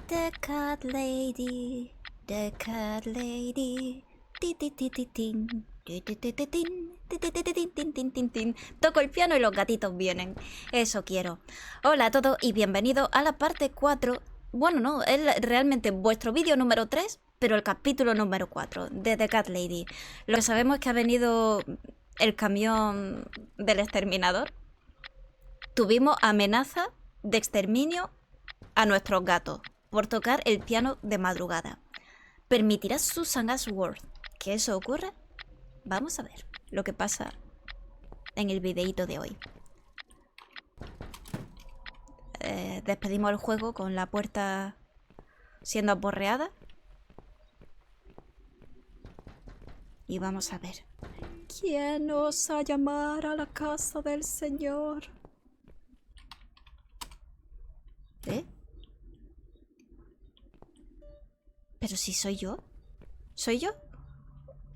The cat lady, the cat lady. Ti, ti, ti, ti, tin. Ti, ti, ti, ti, tin. Ti, ti, ti, ti, tin, tin, tin, tin, tin. Toco el piano y los gatitos vienen. Eso quiero. Hola a todos y bienvenidos a la parte 4. Bueno, no, es realmente vuestro vídeo número 3, pero el capítulo número 4 de The Cat Lady. Lo que sabemos es que ha venido el camión del exterminador. Tuvimos amenaza de exterminio a nuestros gatos por tocar el piano de madrugada. ¿Permitirá Susan Ashworth que eso ocurra? Vamos a ver lo que pasa en el videíto de hoy. Despedimos el juego con la puerta siendo aporreada. Y vamos a ver. ¿Quién osa llamar a la casa del Señor? ¿Eh? Pero si soy yo. ¿Soy yo?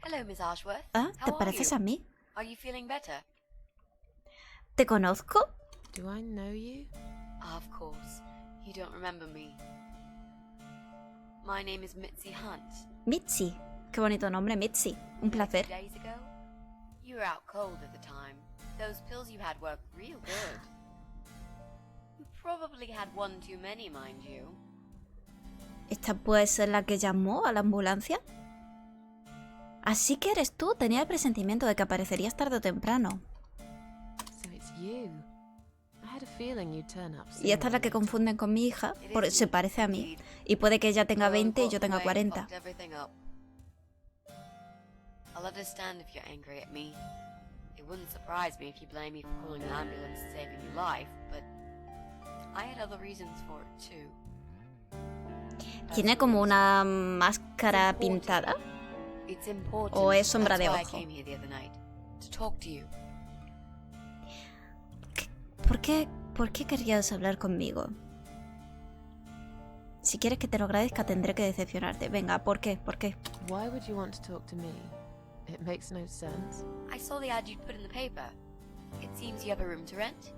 Hello, Miss Ashworth. Ah, ¿te How pareces are a you? mí? Are you feeling better? ¿Te conozco? Do I know you? Of course. You don't remember me. My name is Mitzy Hunt. Mitzy. Qué bonito nombre, Mitzy. Un placer. 2 days ago, you were out cold at the time. Those pills you had worked real good. You probably had one too many, mind you. ¿Esta puede ser la que llamó a la ambulancia? Así que eres tú. Tenía el presentimiento de que aparecerías tarde o temprano. So it's you. I had a feeling you'd turn up Y esta es la que sooner or confunden con mi hija, porque se parece a mí. Y puede que ella tenga 20 y yo tenga 40. Fucked everything up. I'll understand if you're angry at me. It wouldn't surprise me if you blame me for calling an ambulance and saving your life, but I had other reasons for it too. ¿Tiene como una máscara pintada? It's important. ¿O es sombra de That's why I ojo? came here the other night, to talk to you. ¿Por qué querrías hablar conmigo? Si quieres que te lo agradezca, tendré que decepcionarte. Venga, ¿por qué? ¿Por qué? late. Why would you want to talk to me? It makes no sense. I saw the ad you'd put in the paper. It seems you have a room to rent.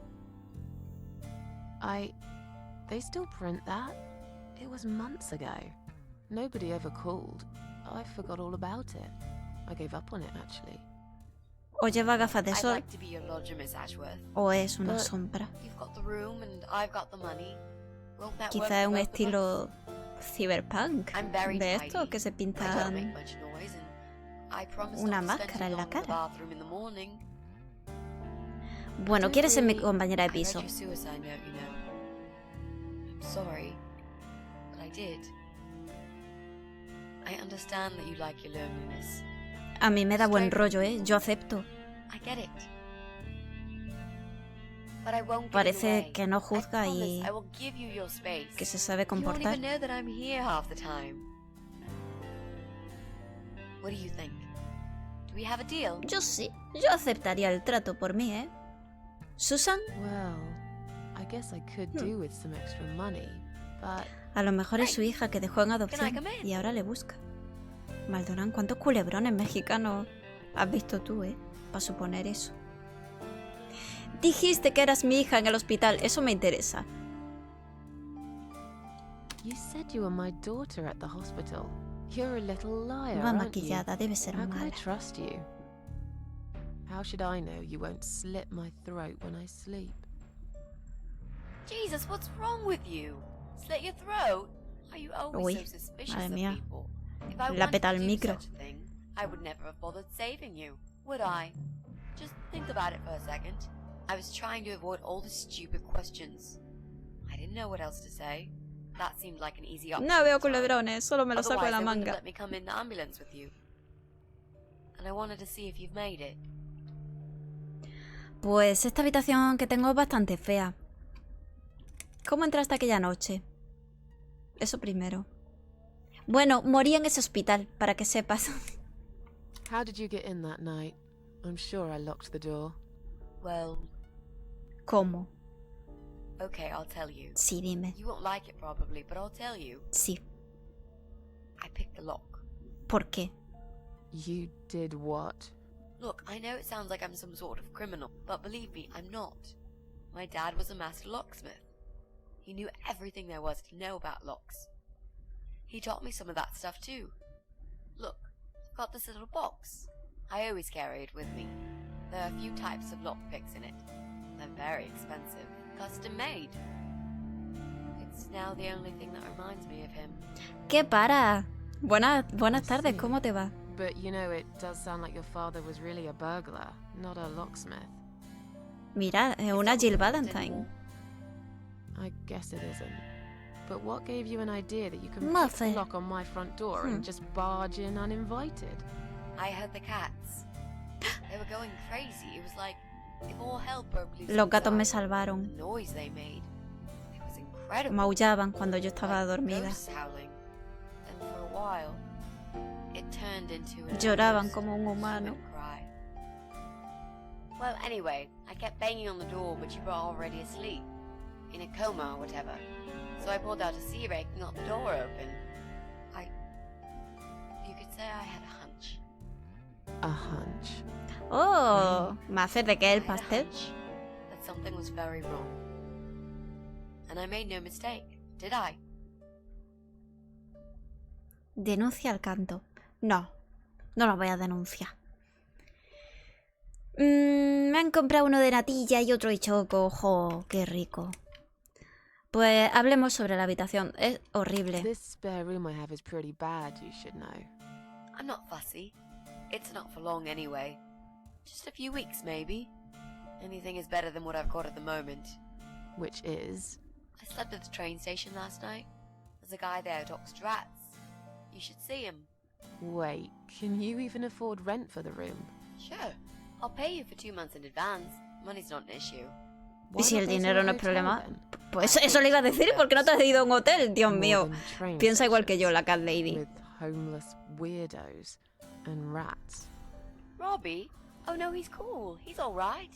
They still print that? It was months ago. Nobody ever called. I forgot all about it. I gave up on it, actually. O lleva gafas de I'd sol, like to be your lodger, Miss Ashworth. o es una But- sombra. You've got the room and I've got the money. Won't that work Quizá es for un both of us? estilo cyberpunk. I'm very De tidy. estos que se I don't pintan. make much noise and I promise una not to spend máscara too en la long in the cara. bathroom in the morning. Bueno, Don't ¿quieres ser mi really- compañera de I read piso? your suicide note, you know. I'm sorry, but I did. I understand that you like your loneliness. A mí me da buen rollo, ¿eh? Yo acepto. I get it. But I won't get in the Parece way. que no I juzga promise y I will give you your space. que se sabe You won't comportar. even know that I'm here half the time. What do you think? Do we have a deal? Yo sí, yo aceptaría el trato por mí, ¿eh? Susan, Well, I guess I could do with some extra money, but a lo mejor es su hija que dejó en adopción come in? y ahora le busca. Maldonán, ¿cuántos culebrones mexicanos has visto tú, para suponer eso? Dijiste que eras mi hija en el hospital, eso me interesa. you said you were my daughter at the hospital. You're a little liar, Va aren't you? maquillada, debe ser How can I mala. trust you? How should I know you won't slit my throat when I sleep? Jesus, what's wrong with you? Slit your throat? Are you always Uy, so suspicious madre of mía. people? If I La wanted peta to al do micro. such a thing, I would never have bothered saving you, would I? Just think about it for a second. I was trying to avoid all the stupid questions. I didn't know what else to say. That seemed like an easy option. No veo at the time. culebrones, solo me lo saco de Otherwise, la they wouldn't manga. have let me come in the ambulance with you. And I wanted to see if you've made it. Pues esta habitación que tengo es bastante fea. ¿Cómo entraste aquella noche? Eso primero. Bueno, morí en ese hospital, para que sepas. How did you get in that night? I'm sure I locked the door. Well, ¿Cómo? okay, I'll tell you. Sí, dime. You won't like it probably, but I'll tell you. Sí. I picked the lock. ¿Por qué? You did what? Look, I know it sounds like I'm some sort of criminal, but believe me, I'm not. My dad was a master locksmith. He knew everything there was to know about locks. He taught me some of that stuff too. Look, I've got this little box. I always carry it with me. There are a few types of lockpicks in it. They're very expensive, custom made. It's now the only thing that reminds me of him. ¿Qué para? Buenas tardes, Sí. ¿cómo te va? But you know, it does sound like your father was really a burglar, not a locksmith. Mira, es una Jill Valentine. I guess it isn't. But what gave you an idea that you can pick Muffy. the lock on my front door and just barge in uninvited? I heard the cats. They were going crazy. It was like if all hell broke loose. Los gatos me inside. salvaron. The noise they made. It was incredible. Maullaban cuando yo estaba Like dormida. ghosts howling. And for a while, it turned into an Lloraban almost como un humano. human cry. Well, anyway, I kept banging on the door, but you were already asleep, in a coma or whatever. So I pulled out a sea rake and got the door open. You could say I had a hunch. A hunch. Oh, ¿me haces de qué el I had a pastel? hunch that something was very wrong. And I made no mistake, did I? Denuncia al canto. No, no lo voy a denunciar. Me han comprado uno de natilla y otro de choco. ¡Jo, qué rico! Pues hablemos sobre la habitación. Es horrible. This spare room I have is pretty bad, you should know. I'm not fussy. It's not for long anyway. Just a few weeks, maybe. Anything is better than what I've got at the moment. Which is... I slept at the train station last night. There's a guy there who talks to rats. You should see him. Wait, can you even afford rent for the room? Sure. I'll pay you for 2 months in advance. Money's not an issue. ¿Y si Why el not go to dinero a no es hotel problema? then? Pues eso le iba a decir, ¿por qué no te has ido a un hotel? Dios More mío. than train Piensa igual que yo, stations, la cat lady. with homeless weirdos and rats. Robbie? Oh no, he's cool. He's alright.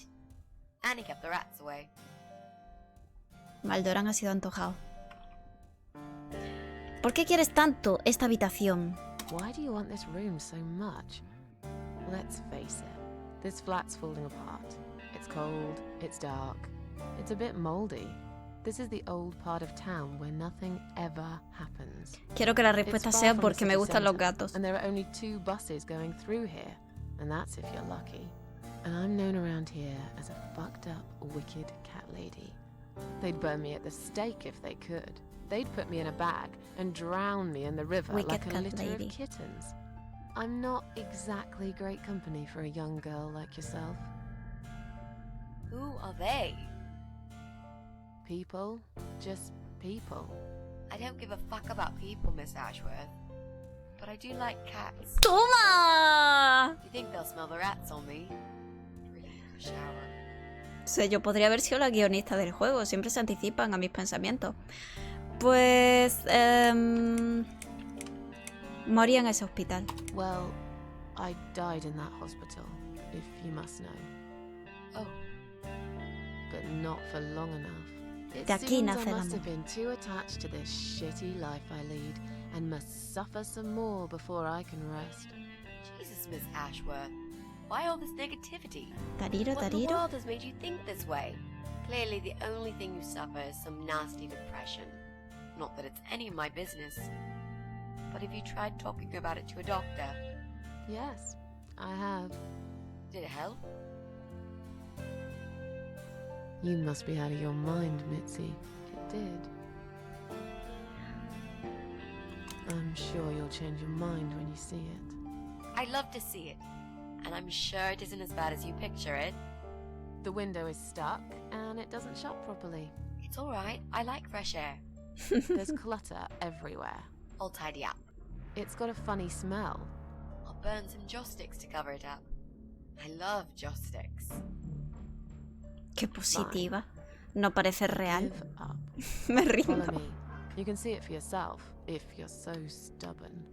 And he kept the rats away. Maldorán ha sido antojado. ¿Por qué quieres tanto esta habitación? Why do you want this room so much? Let's face it, this flat's falling apart. It's cold, it's dark, it's a bit moldy. This is the old part of town where nothing ever happens. Quiero que la It's respuesta far sea from the porque me city gustan los centre, gatos. and there are only 2 buses going through here, and that's if you're lucky. And I'm known around here as a fucked up, wicked cat lady. They'd burn me at the stake if they could. They'd put me in a bag and drown me in the river Wicked like a cat litter lady. of kittens. I'm not exactly great company for a young girl like yourself. Who are they? People, just people. I don't give a fuck about people, Miss Ashworth. But I do like cats. ¡Toma! Do you think they'll smell the rats on me? Really need a shower. O sea, yo podría haber sido la guionista del juego. Siempre se anticipan a mis pensamientos. Pues... morí en ese hospital. Well, I died in that hospital, if you must know. Oh, But not for long enough. It De aquí seems nace I el must amor. have been too attached to this shitty life I lead and must suffer some more before I can rest. Jesus, Miss Ashworth. Why all this negativity? Tariro, What in the tariro. world has made you think this way? Clearly the only thing you suffer is some nasty depression. Not that it's any of my business. But have you tried talking about it to a doctor? Yes, I have. Did it help? You must be out of your mind, Mitzy. It did. I'm sure you'll change your mind when you see it. I'd love to see it. And I'm sure it isn't as bad as you picture it. The window is stuck and it doesn't shut properly. It's alright. I like fresh air. There's clutter everywhere. I'll tidy up. It's got a funny smell. I'll burn some joss sticks to cover it up. I love joss sticks. Qué positiva. No parece real. Give up. Me Follow rindo. me. You can see it for yourself if you're so stubborn.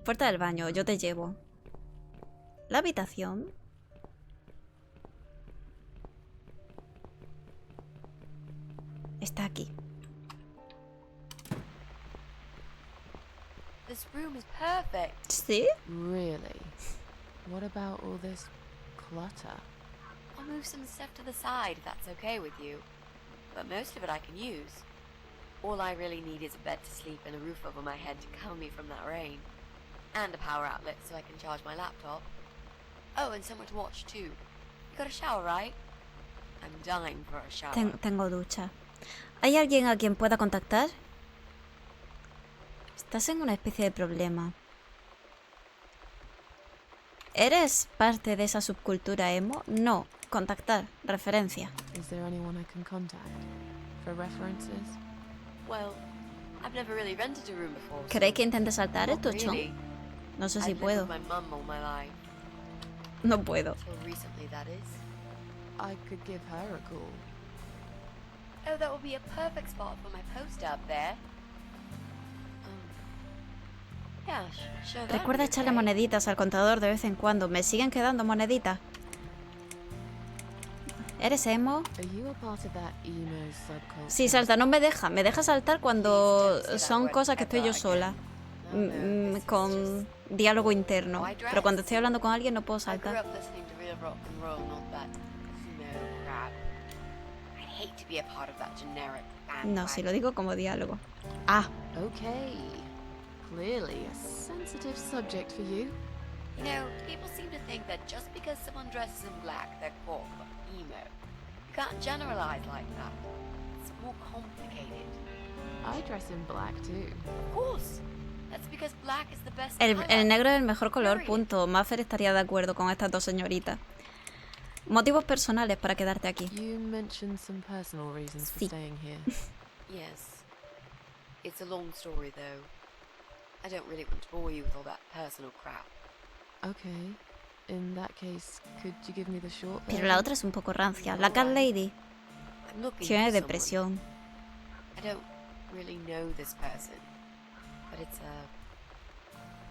Puerta del baño, yo te llevo. La habitación. Está aquí. This room is perfect. ¿Sí? Really? What about all this clutter? I'll move some stuff to the side if that's okay with you. But most of it I can use. All I really need is a bed to sleep and a roof over my head to cover me from that rain. And a power outlet so I can charge my laptop. Oh, and somewhere to watch too. You got a shower, right? I'm dying for a shower. Tengo ducha. ¿Hay alguien a quien pueda contactar? Estás en una especie de problema. ¿Eres parte de esa subcultura emo? No. Contactar. Referencia. Is there anyone I can contact for references? Well, I've never really rented a room before. ¿Queréis que intente saltar el Not tochón? really. No sé si I've lived puedo. with my mum all my life. No puedo. Till recently, that is. I could give her a call. Oh, that would be a perfect spot for my poster up there. Yeah, sure. Recuerda echarle moneditas al contador de vez en cuando. ¿Me siguen quedando moneditas? ¿Eres emo? Are you a part of that emo subculture? Sí, salta, no me deja. Me deja saltar cuando son cosas que estoy yo sola. Con diálogo interno. Pero cuando estoy hablando con alguien no puedo I grew saltar. up listening to real rock and roll, not that crap. I hate to be a part of that generic band. No, si lo digo como diálogo. Ah, Okay. Clearly a sensitive subject for you. You know, people seem to think that just because someone dresses in black, they're cool or emo. You can't generalize like that. It's more complicated. I dress in black too. Of course. That's because black is the best el color. negro es el mejor color, punto. Maffer estaría de acuerdo con estas dos señoritas. Motivos personales para quedarte aquí. You mentioned some personal reasons for Sí. staying here. Yes. It's a long story, though. I don't really want to bore you with all that personal crap. Okay. In that case, could you give me the short Pero version? la otra es un poco rancia. La Cat Lady I'm looking tiene for someone. depresión. I don't really know this person, but it's a...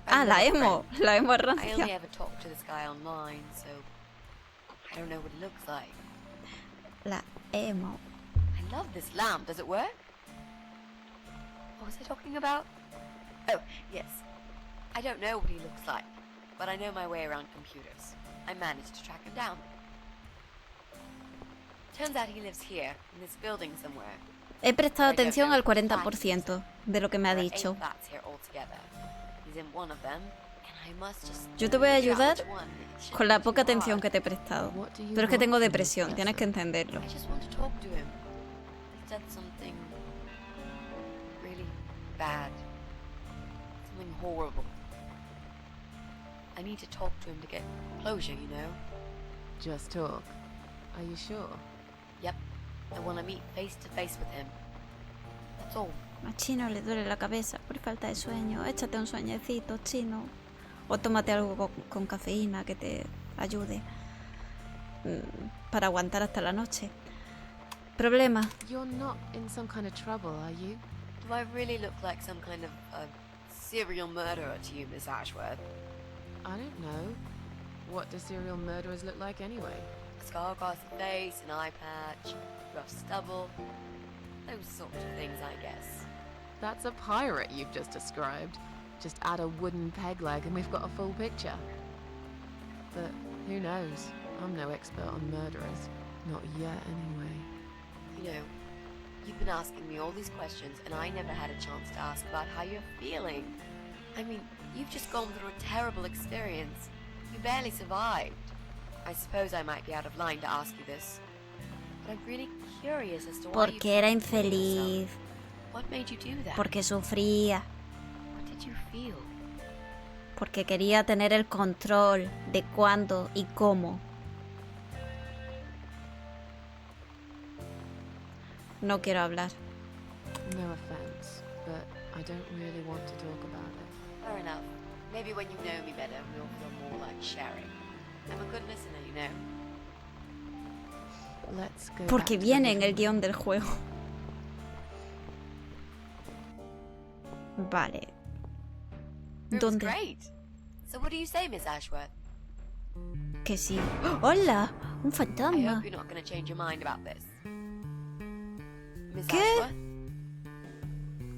Ah, la another emo. friend. La emo es I only rancia. ever talked to this guy online, so I don't know what he looks like. La emo. I love this lamp. Does it work? What was I talking about? Oh, yes. I don't know what he looks like, but I know my way around computers. I managed to track him down. Turns out he lives here, in this building somewhere. He prestado atención al 40% de lo que me ha There are dicho. 8 flats here altogether. He's in one of them, and I must just Yo te voy a figure out ayudar which one. It shouldn't Con la be poca too atención hard. que te he prestado. What do you Pero es que want tengo from this depresión, tienes que person? entenderlo. I just want to talk to him. He said something really bad. Something horrible. I need to talk to him to get closure, you know? Just talk. Are you sure? Yep. I want to meet face to face with him. That's all. A Chino le duele la cabeza por falta de sueño. Échate un sueñecito, Chino. O tómate algo con cafeína que te ayude para aguantar hasta la noche. Problema. You're not in some kind of trouble, are you? Do I really look like some kind of serial murderer to you, Miss Ashworth? I don't know. What do serial murderers look like anyway? A scar across the face, an eye patch, rough stubble. Those sorts of things, I guess. That's a pirate you've just described. Just add a wooden peg leg and we've got a full picture. But who knows? I'm no expert on murderers. Not yet, anyway. You know, you've been asking me all these questions and I never had a chance to ask about how you're feeling. I mean, you've just gone through a terrible experience. You barely survived. I suppose I might be out of line to ask you this. But I'm really curious as to why you Porque era tried to kill infeliz. yourself. What made you do that? Porque sufría. What did you feel? Porque quería tener el control de cuándo y cómo. No quiero hablar. No offense, but I don't really want to talk about it. Fair enough. Maybe when you know me better, we'll feel more like sharing. I'm a good listener, you know. Let's go Porque back to viene the en el living guión del juego. Vale. Room's ¿Dónde? great. So what do you say, Miss Ashworth? Que sí. ¡Hola! Un I fantasma. hope you're not going to change your mind about this. Miss ¿Qué? Ashworth?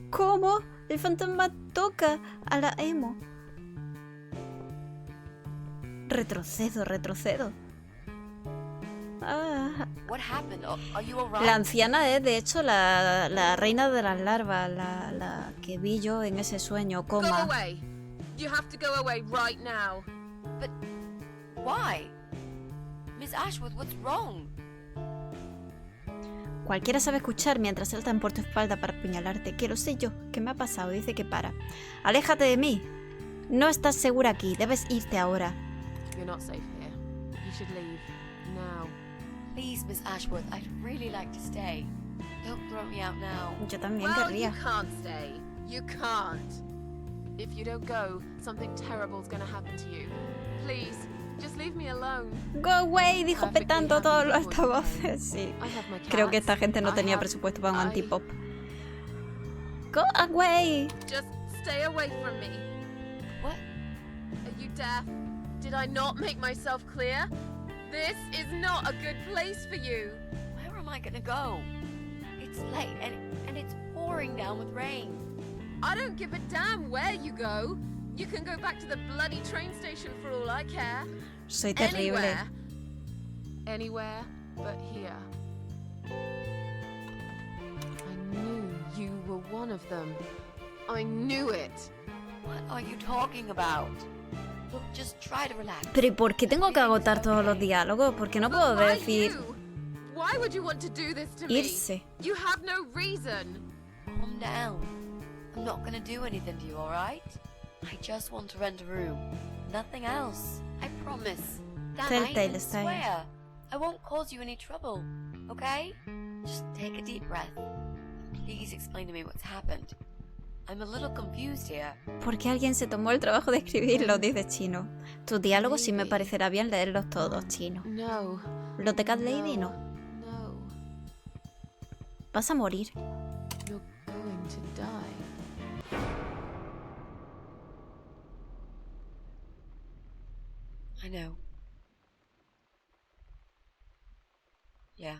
¿Cómo? El fantasma toca a la emo. Retrocedo, retrocedo. What happened? Are you alright? La anciana es, de hecho, la reina de las larvas, la que vi yo en ese sueño, Go coma. away. You have to go away right now. But why? Miss Ashworth, what's wrong? Cualquiera sabe escuchar mientras saltan por tu espalda para apuñalarte. Que lo sé yo. ¿Qué me ha pasado? Dice que para. Aléjate de mí. No estás segura aquí. Debes irte ahora. You're not safe here. You should leave now. Please, Miss Ashworth, I'd really like to stay. Don't throw me out now. Yo también Well, querría. you can't stay. You can't. If you don't go, something terrible's gonna happen to you. Please, just leave me alone. Go away, dijo Perfectly petando happy todos los before you altavoces. Sí. I have my Creo que esta cats. gente no I tenía have- presupuesto para un I- antipop. Go away. Just stay away from me. What? Are you deaf? Did I not make myself clear? This is not a good place for you. Where am I gonna go? It's late and it's pouring down with rain. I don't give a damn where you go. You can go back to the bloody train station for all I care. Soy terrible. Anywhere. Anywhere but here. I knew you were one of them. I knew it. What are you talking about? Look, just try to relax. Pero ¿y por qué tengo que agotar todos los diálogos? Porque no puedo But why decir you? Why would you want to do this to me? irse. You have no reason. Calm down. I'm not gonna do anything to you, alright? I just want to rent a room. Nothing else. I promise. Damn, Telltale I style. swear. I won't cause you any trouble. Okay? Just take a deep breath. Please explain to me what's happened. I'm a little confused here. ¿Por qué alguien se tomó el trabajo de escribirlo? Dice Chino. Tus diálogos sí me parecerá bien leerlos todos, Chino. No. Los de Cat Lady no. No. Vas a morir. You're going to die. I know. Yeah.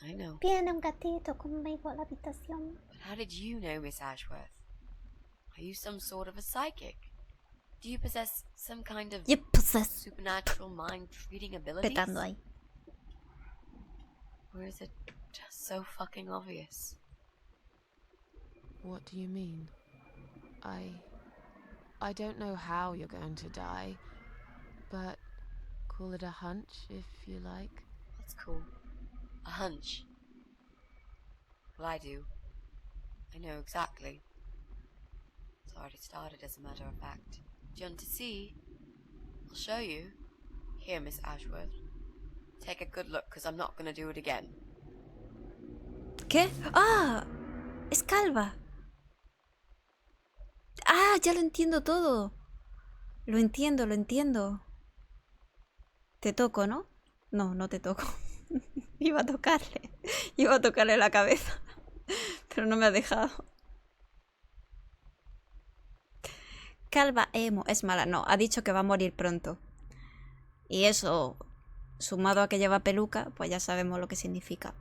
I know. Viene un gatito conmigo a la habitación. But how did you know, Miss Ashworth? Are you some sort of a psychic? Do you possess some kind of Y pues supernatural mind-reading abilities? petando ahí. Or is it just so fucking obvious? What do you mean? I don't know how you're going to die, but call it a hunch if you like. That's cool. A hunch. Well, I do. I know exactly. It's already started, as a matter of fact. Do you want to see? I'll show you. Here, Miss Ashworth. Take a good look, because I'm not going to do it again. ¿Qué? ¡Ah! Es calva. ¡Ah! Ya lo entiendo todo. Lo entiendo, lo entiendo. Te toco, ¿no? No, no te toco. Iba a tocarle la cabeza. Pero no me ha dejado. Calva emo. Es mala, no. Ha dicho que va a morir pronto. Y eso, sumado a que lleva peluca, pues ya sabemos lo que significa.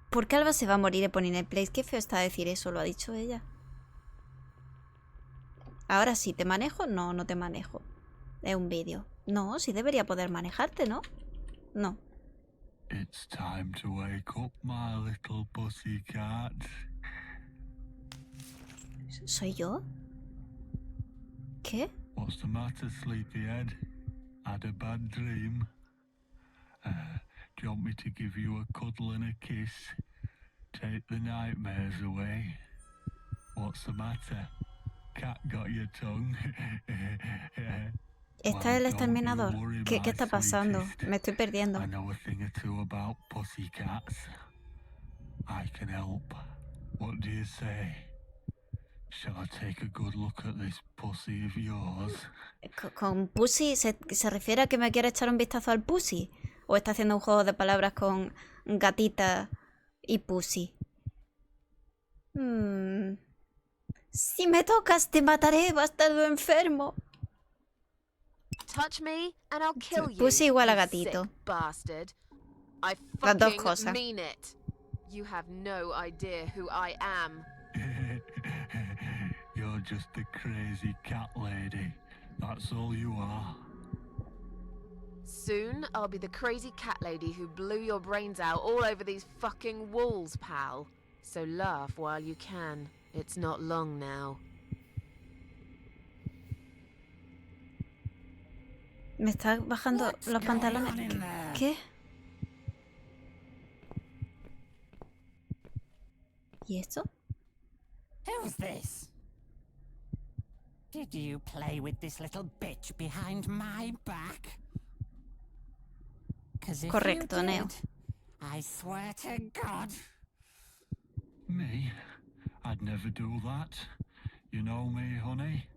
¿Por qué Alba se va a morir, Eponineplays? Qué feo está decir eso, lo ha dicho ella. Ahora sí, ¿te manejo? No, no te manejo. Es un vídeo. No, sí debería poder manejarte, ¿no? No. It's time to wake up, my little pussycat. ¿Soy yo? ¿Qué? What's the matter, sleepyhead? Had a bad dream? Do you want me to give you a cuddle and a kiss? Take the nightmares away? What's the matter? Cat got your tongue? ¿Está el exterminador? ¿Qué está pasando? Me estoy perdiendo. I know a thing or two about pussycats. I can help. What do you say? Shall I take a good look at this pussy of yours? ¿Con pussy se refiere a que me quiere echar un vistazo al pussy? ¿O está haciendo un juego de palabras con gatita y pussy? Si me tocas te mataré, bastardo enfermo. Touch me and I'll kill you. Pussy igual a you gatito. sick bastard. I Las dos fucking cosas. mean it. You have no idea who I am. You're just a crazy cat lady. That's all you are. Soon, I'll be the crazy cat lady who blew your brains out all over these fucking walls, pal. So laugh while you can. It's not long now. Me está bajando los pantalones. ¿Qué? ¿Y esto? Who's this? Did you play with this little bitch behind my back? 'Cause if Correcto, you Neo. did, I swear to God. Me? I'd never do that. You know me, honey.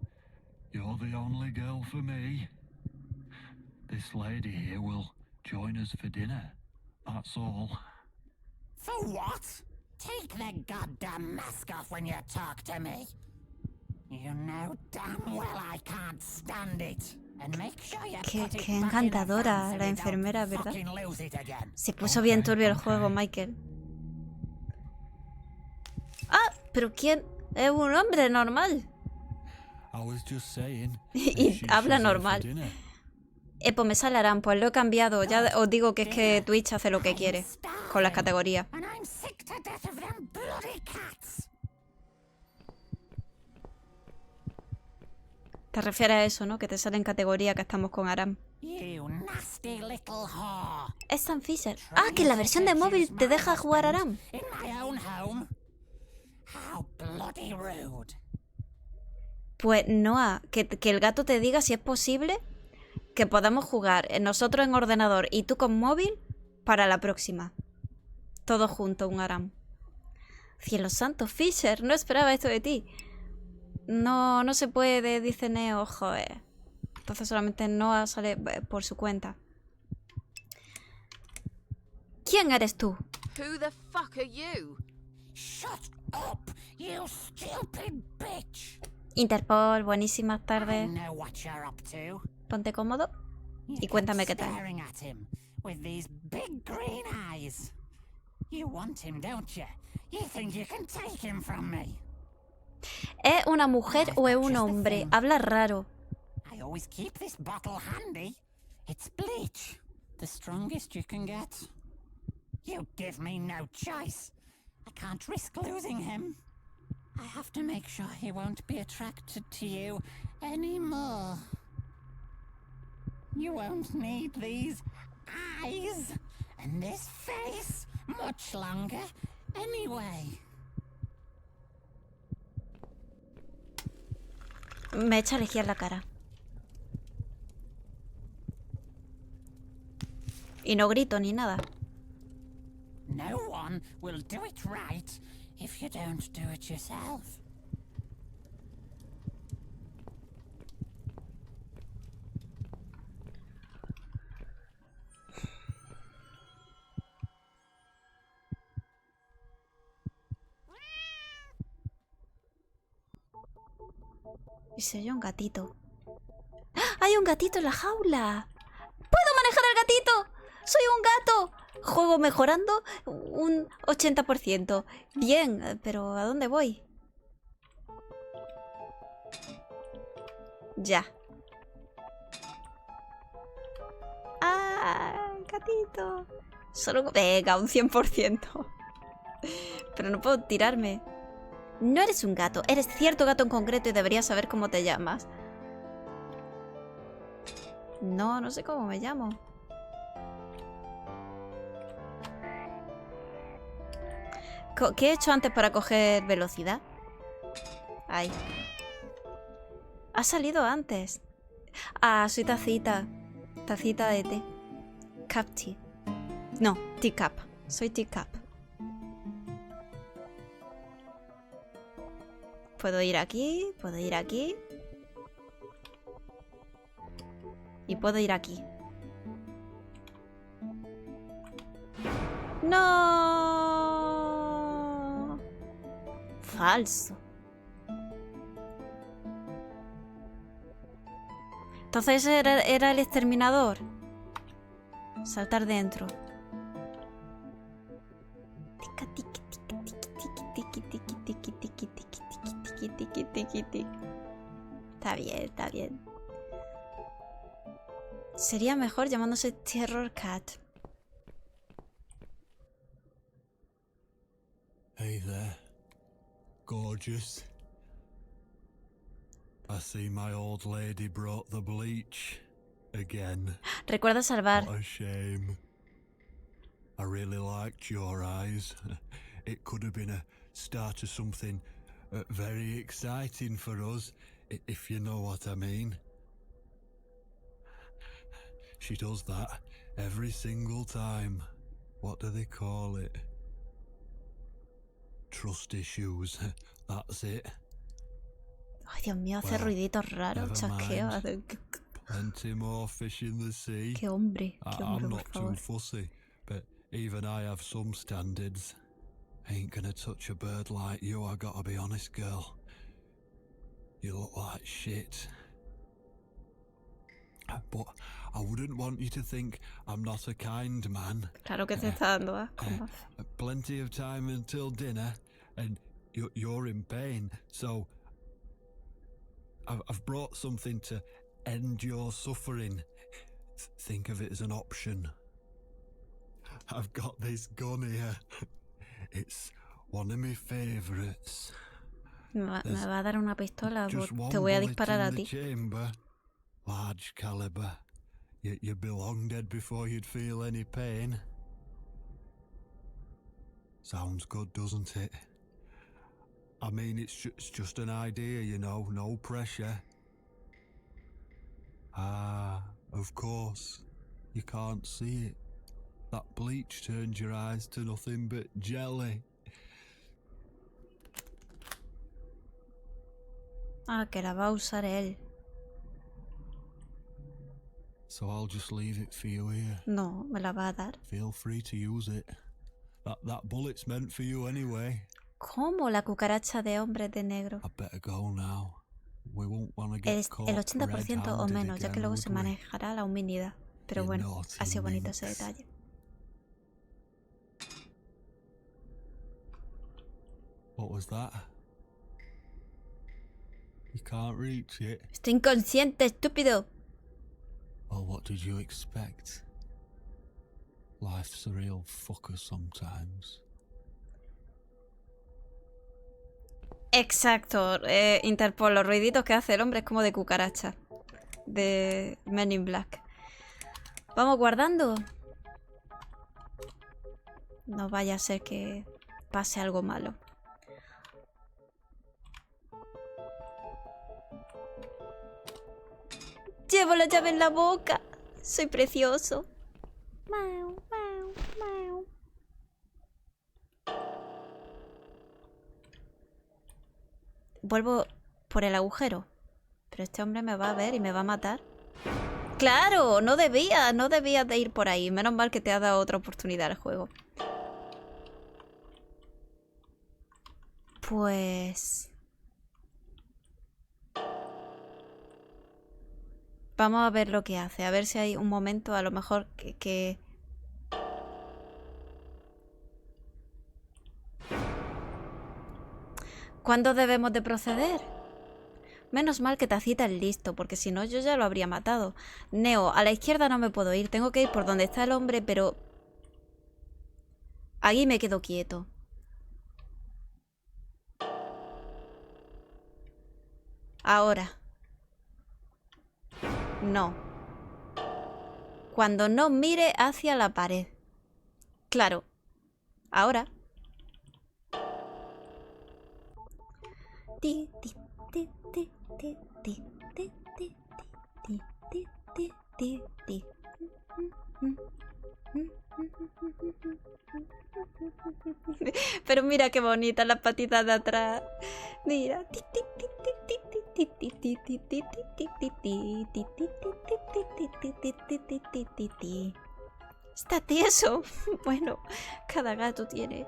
You're the only girl for me. This lady here will join us for dinner. That's all. For what? Take the goddamn mask off when you talk to me. You know damn well I can't stand it. And make sure you Qué put it qué back in the encantadora van so la we don't enfermera, ¿verdad? fucking lose it again. Se puso bien turbio el Ok. juego, Michael. Ah, pero ¿quién? Es un hombre normal. I was just saying. Y habla normal. Pues me sale Aram, pues lo he cambiado. Ya os digo que es que Twitch hace lo que quiere con las categorías. And I'm sick to death of them bloody cats. Te refieres a eso, ¿no? Que te sale en categoría que estamos con Aram. You nasty little whore. Es Sam Fisher. Ah, que en la versión de móvil te deja jugar Aram. In my own home. How bloody rude. Pues Noah, que el gato te diga si es posible que podamos jugar nosotros en ordenador y tú con móvil para la próxima. Todos juntos, un Aram. Cielo santo, Fisher, no esperaba esto de ti. No, no se puede, dice Neo, joder. Entonces solamente Noah sale por su cuenta. ¿Quién eres tú? Who the fuck are you? Shut up, you stupid bitch. Interpol, buenísimas I tardes. know what you're up to. Ponte cómodo You y cuéntame qué keep tal. staring at him with these big green eyes. You want him, don't you? You think you can take him from me? ¿Es una mujer o es un hombre? Habla raro. I always keep this bottle handy. It's bleach, the strongest you can get. You give me no choice. I can't risk losing him. I have to make sure he won't be attracted to you anymore. You won't need these eyes and this face much longer anyway. Me echa lejía en la cara. Y no grito ni nada. No one will do it right if you don't do it yourself. Y se oye un gatito. ¡Ah! ¡Hay un gatito en la jaula! ¡Puedo manejar al gatito! ¡Soy un gato! Juego mejorando un 80%. Bien, pero ¿a dónde voy? Ya. ¡Ah! Gatito. Solo... Venga, un 100%. Pero no puedo tirarme. No eres un gato, eres cierto gato en concreto y deberías saber cómo te llamas. No, no sé cómo me llamo. ¿Qué he hecho antes para coger velocidad? Ahí. Ha salido antes. Ah, soy tacita. Tacita de té. Cup tea. No, teacup. Soy teacup. Puedo ir aquí, puedo ir aquí. Y puedo ir aquí. ¡No! Falso. Entonces era el exterminador. Saltar dentro. Tica, tiki, tiki, tiki, tiki, tiki, tiki, tiki, tiki, tiki, tiki, tiki, tiki. Está bien, está bien. Sería mejor llamándose Terror Cat. Hey there, gorgeous. I see my old lady brought the bleach again. Recuerda salvar. What a shame. I really liked your eyes. It could have been a start of something very exciting for us, if you know what I mean. She does that every single time. What do they call it? Trust issues. That's it. Ay, Dios mío, hace Well, ruiditos raros, never chasqueo. mind. Hace... Plenty more fish in the sea. Qué hombre, I'm por not favor. too fussy, but even I have some standards. Ain't gonna touch a bird like you, I gotta be honest, girl. You look like shit. But I wouldn't want you to think I'm not a kind man. Claro que te está dando asco. Plenty of time until dinner, and you're in pain, so I've brought something to end your suffering. Think of it as an option. I've got this gun here. It's one of my favorites. Me va a dar una pistola, Just one te voy a bullet disparar a in the ti. chamber. Large caliber. You'd be long dead before you'd feel any pain. Sounds good, doesn't it? I mean, it's just an idea, you know, no pressure. Ah, of course. You can't see it. That bleach turned your eyes to nothing but jelly. Ah, que la va a usar él. So I'll just leave it for you here. No, me la va a dar. Feel free to use it. That bullet's meant for you anyway. ¿Cómo la cucaracha de hombres de negro? I better go now. We won't want to El get caught 80% o red-handed menos, ya que again, luego se would we? manejará la humanidad. Pero You bueno, naughty ha sido bonito ese minx. detalle. What was that? You can't reach it. Estoy inconsciente, estúpido. Well, what did you expect? Life's a real fucker sometimes. Exacto, Interpol, los ruiditos que hace el hombre es como de cucaracha. De Men in Black. Vamos guardando. No vaya a ser que pase algo malo. Llevo la llave en la boca. Soy precioso. Mau, mau, mau. Vuelvo por el agujero. Pero este hombre me va a ver y me va a matar. ¡Claro! No debía de ir por ahí. Menos mal que te ha dado otra oportunidad el juego. Pues... vamos a ver lo que hace. A ver si hay un momento a lo mejor que... ¿Cuándo debemos de proceder? Menos mal que Tacita es listo, porque si no yo ya lo habría matado. Neo, a la izquierda no me puedo ir. Tengo que ir por donde está el hombre, pero... aquí me quedo quieto. Ahora. No. Cuando no mire hacia la pared. Claro. Ahora. Ti, ti, ti, ti, ti, ti, ti, ti, ti, ti, ti, ti, ti. Pero mira qué bonitas las patitas de atrás. Mira. Está tieso. Bueno, cada gato tiene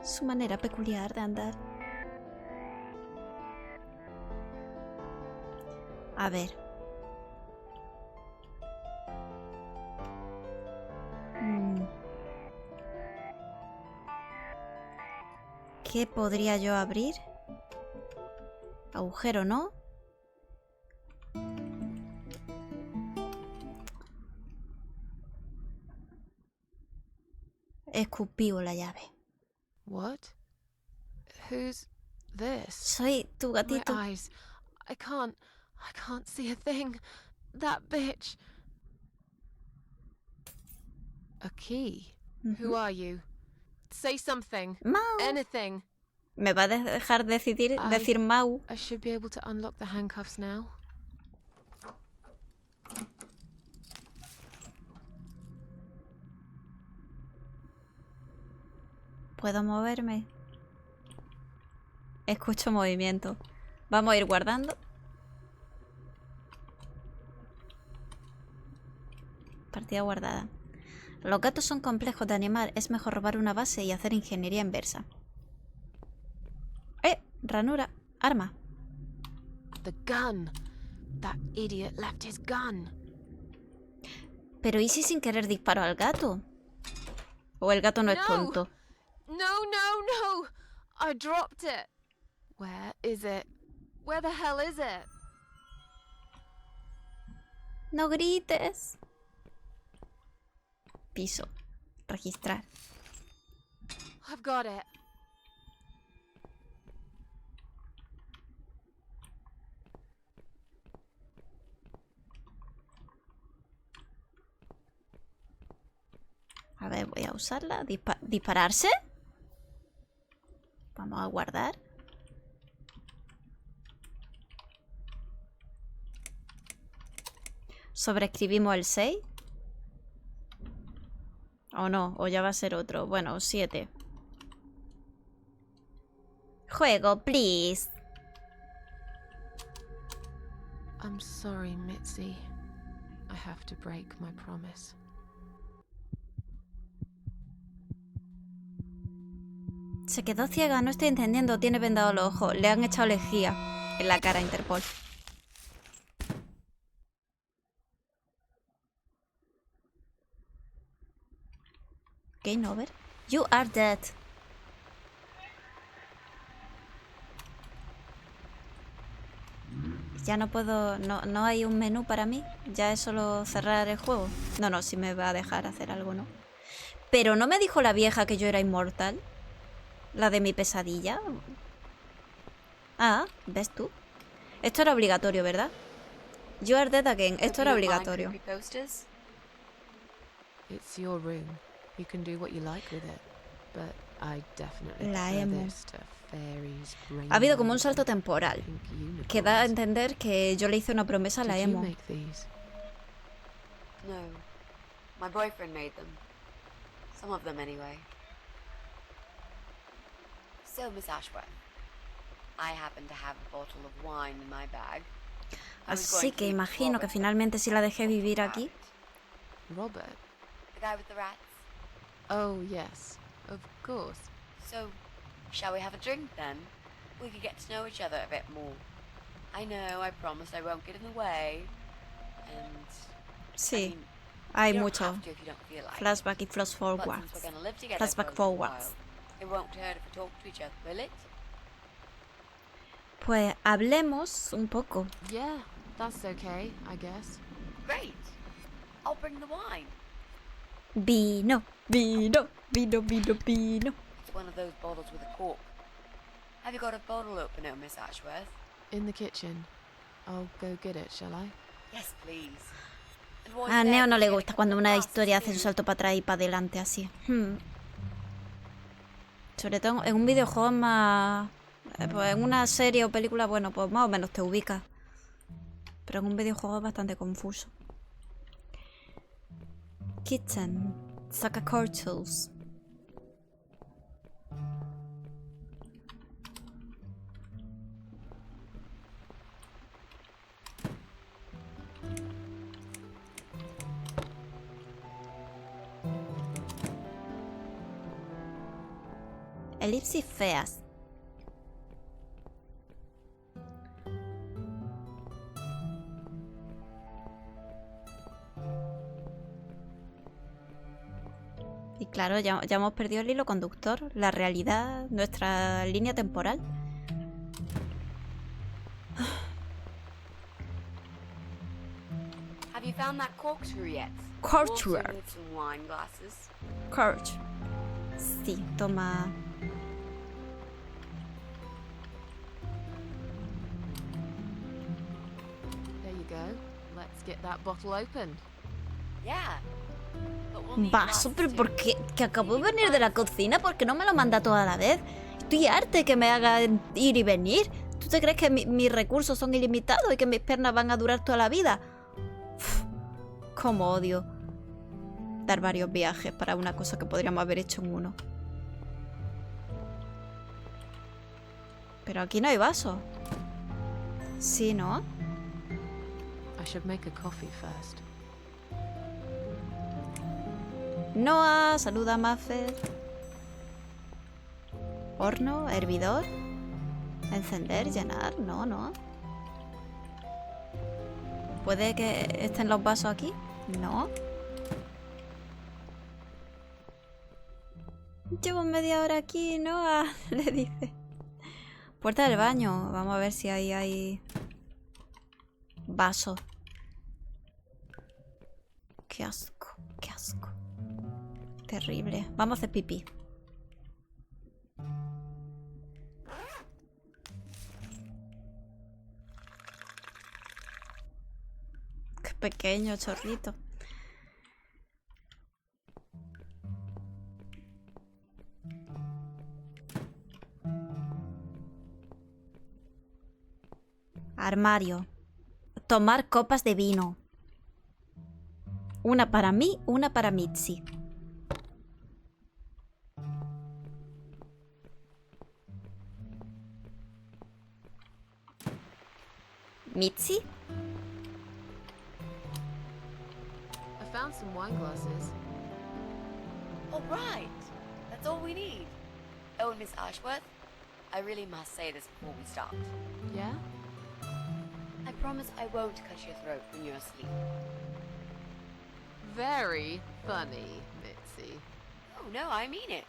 su manera peculiar de andar. A ver. ¿Qué podría yo abrir? Agujero, ¿no? Escupió la llave. What? Who's this? Soy tu My gatito. eyes. I can't see a thing. That bitch. A key. Who are you? Say something. Mau. Anything. ¿Me va a dejar decir Mau? I should be able to unlock the handcuffs now. ¿Puedo moverme? Escucho movimiento. Vamos a ir guardando. Partida guardada. Los gatos son complejos de animar. Es mejor robar una base y hacer ingeniería inversa. Ranura. Arma. The gun. That idiot left his gun. Pero ¿y si sin querer disparo al gato? ¿O el gato no es tonto? No. I dropped it. Where is it? Where the hell is it? No grites. Piso. Registrar. I've got it. A ver, voy a usarla. ¿Dispararse? Vamos a guardar. Sobreescribimos el 6. O no, o ya va a ser otro. Bueno, 7. Juego, please. I'm sorry, Mitzy. I have to break my promise. Se quedó ciega, no estoy entendiendo. Tiene vendado los ojos. Le han echado lejía en la cara a Interpol. Game over. You are dead. Ya no puedo... No hay un menú para mí. Ya es solo cerrar el juego. No, sí me va a dejar hacer algo, ¿no? Pero ¿no me dijo la vieja que yo era inmortal? La de mi pesadilla. Ah, ¿ves tú? Esto era obligatorio, ¿verdad? You are dead again. Esto era obligatorio. It's your room. You can do what you like with it. But I definitely La prefer emo. this to fairies, Ha habido como un rainbows, salto and temporal pink que da a unicorns. entender que yo le hice una promesa a la Did you emo. make these? No. My boyfriend made them. Some of them, anyway. So, Miss Ashworth, I happen to have a bottle of wine in my bag. I was Así going to que meet imagino que Robert, finalmente sí la dejé vivir about aquí. it. Robert? The guy with the rats. Oh, yes. Of course. So, shall we have a drink then? We could get to know each other a bit more. I know, I promised I won't get in the way. And Sí, I mean, hay you don't mucho. have to if you don't feel like it. Flashback y flash But forward. since we're gonna live together Flashback for a little forwards. while, it won't hurt if we talk to each other, will it? Pues hablemos un poco. Yeah, that's okay, I guess. Great. I'll bring the wine. Vino, vino, vino, vino, vino. It's one of those bottles with a cork. Have you got a bottle opener, Miss Ashworth? In the kitchen. I'll go get it, shall I? Yes, please. And while A you're Neo there, no le get a gusta couple cuando of una glasses historia hace un too. salto para atrás y para adelante así. Sobre todo en un videojuego es más... Pues en una serie o película, bueno, pues más o menos te ubicas. Pero en un videojuego es bastante confuso. Kitchen. Saca core tools. Elipsis feas. Y claro, ya hemos perdido el hilo conductor, la realidad, nuestra línea temporal. Have you found that corkscrew yet? Corkscrew. Also need some wine glasses. Courage. Sí, toma. There you go. Let's get that bottle opened. Yeah. But we'll need Vaso, glasses pero too. ¿por qué? Que acabo de venir de la cocina, ¿por qué no me lo manda toda la vez? Estoy harta de que me haga ir y venir. ¿Tú te crees que mis recursos son ilimitados y que mis piernas van a durar toda la vida? Uf, cómo odio dar varios viajes para una cosa que podríamos haber hecho en uno. Pero aquí no hay vaso. Sí, ¿no? I should make a coffee first. Noah, saluda a Maffer. Horno, hervidor. Encender, llenar. No. ¿Puede que estén los vasos aquí? No. Llevo media hora aquí, Noah, le dice. Puerta del baño. Vamos a ver si ahí hay vasos. Qué asco, qué asco. Terrible. Vamos a hacer pipí. Qué pequeño chorrito. Armario. Tomar copas de vino. Una para mí, una para Mitzy. ¿Mitzy? I found some wine glasses. All right. That's all we need. Oh, and Miss Ashworth, I really must say this before we start. Yeah? I promise I won't cut your throat when you're asleep. Very funny, Mitzy. Oh, no, I mean it.